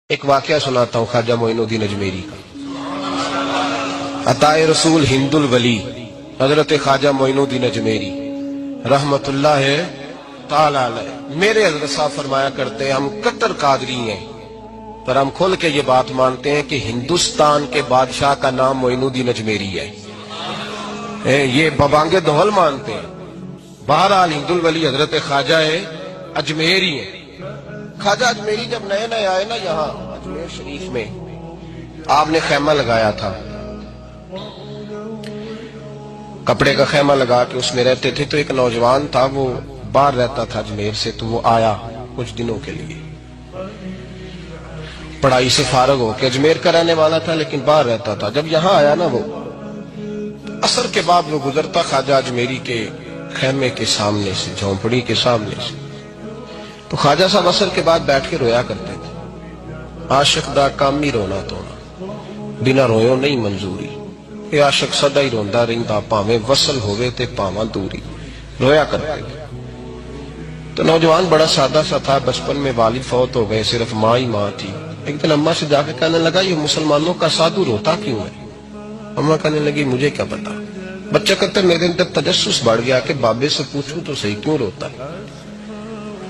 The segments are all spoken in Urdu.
ایک واقعہ سناتا ہوں خواجہ معین الدین اجمیری کا۔ عطائے رسول ہند الولی حضرت خواجہ معین الدین اجمیری رحمت اللہ تعالی علیہ، میرے حضرت صاحب فرمایا کرتے ہیں ہم کٹر قادری ہیں، پر ہم کھل کے یہ بات مانتے ہیں کہ ہندوستان کے بادشاہ کا نام معین الدین اجمیری ہے۔ یہ ببانگ دہل مانتے ہیں۔ بہرحال ہند الولی حضرت خواجہ اجمیری ہیں۔ خواجہ اجمیری جب نئے نئے آئے نا یہاں اجمیر شریف میں، آپ نے خیمہ لگایا تھا، کپڑے کا خیمہ لگا کے اس میں رہتے تھے۔ تو ایک نوجوان تھا، وہ باہر رہتا تھا اجمیر سے، تو وہ آیا کچھ دنوں کے لیے، پڑھائی سے فارغ ہو کے، اجمیر کا رہنے والا تھا لیکن باہر رہتا تھا۔ جب یہاں آیا نا وہ عصر کے بعد وہ گزرتا خواجہ اجمیری کے خیمے کے سامنے سے، جھونپڑی کے سامنے سے، تو خواجہ صاحب عصر کے بعد بیٹھ کے رویا کرتے تھے۔ عاشق دا کامی رونا تونا، بنا رویوں نہیں منظوری، اے عاشق سدا ہی روندا رہندا، پاویں وصل ہوئے تے پاواں دوری، رویا کرتے تھے۔ تو نوجوان بڑا سادہ سا تھا، بچپن میں والد فوت ہو گئے، صرف ماں ہی ماں تھی۔ ایک دن اماں سے جا کے کہنے لگا یہ مسلمانوں کا سادھو روتا کیوں ہے؟ اماں کہنے لگی مجھے کیا پتا۔ بچہ کہتا میرے اندر تجسس بڑھ گیا کہ بابے سے پوچھوں تو صحیح کیوں روتا ہے۔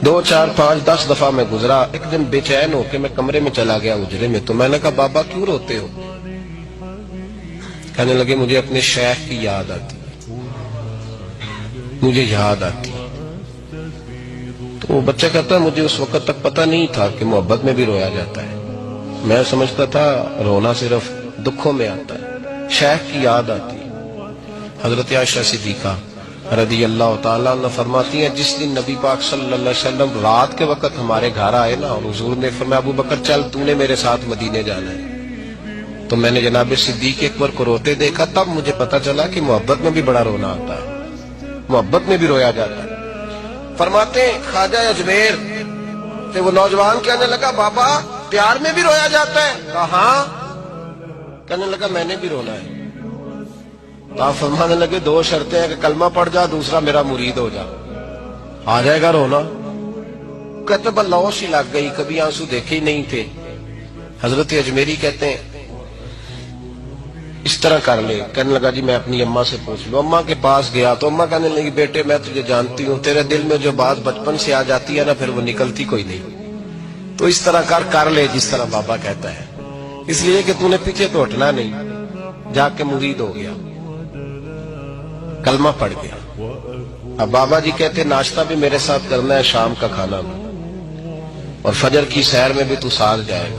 2 4 5 10 دفعہ میں گزرا، ایک دن بے چین ہو کے میں کمرے میں چلا گیا اجرے میں، تو میں نے کہا بابا کیوں روتے ہو؟ کہنے لگے مجھے اپنے شیخ کی یاد آتی، مجھے یاد آتی۔ تو وہ بچہ کہتا ہے مجھے اس وقت تک پتہ نہیں تھا کہ محبت میں بھی رویا جاتا ہے، میں سمجھتا تھا رونا صرف دکھوں میں آتا ہے، شیخ کی یاد آتی۔ حضرت عائشہ صدیقہ رضی اللہ تعالیٰ عنہ فرماتی ہیں جس دن نبی پاک صلی اللہ علیہ وسلم رات کے وقت ہمارے گھر آئے نا، اور حضور نے فرمایا ابو بکر چل تو نے میرے ساتھ مدینے جانا ہے، تو میں نے جناب صدیق اکبر کو روتے دیکھا، تب مجھے پتا چلا کہ محبت میں بھی بڑا رونا آتا ہے، محبت میں بھی رویا جاتا ہے۔ فرماتے ہیں خواجہ اجمیر سے وہ نوجوان کہنے لگا بابا پیار میں بھی رویا جاتا ہے؟ کہا ہاں۔ کہنے لگا میں نے بھی رونا ہے۔ آپ فرمانے لگے 2 شرطیں ہیں کہ کلمہ پڑھ جا، دوسرا میرا مرید ہو جا، آ جائے گا رونا؟ کہتے بلوش ہی لگ گئی، کبھی آنسو دیکھے ہی نہیں تھے۔ حضرت اجمیری کہتے ہیں اس طرح کر لے۔ کہنے لگا جی میں اپنی اماں سے پوچھ لوں۔ اماں کے پاس گیا تو اماں کہنے لگی بیٹے میں تجھے جانتی ہوں، تیرے دل میں جو بات بچپن سے آ جاتی ہے نا پھر وہ نکلتی کوئی نہیں، تو اس طرح کر لے جس طرح بابا کہتا ہے، اس لیے کہ تو نے پیچھے تو ہٹنا نہیں۔ جا کے مرید ہو گیا، کلمہ پڑھ گیا۔ اب بابا جی کہتے ناشتہ بھی میرے ساتھ کرنا ہے، شام کا کھانا بھی، اور فجر کی سیر میں بھی تو ساتھ جائے گا۔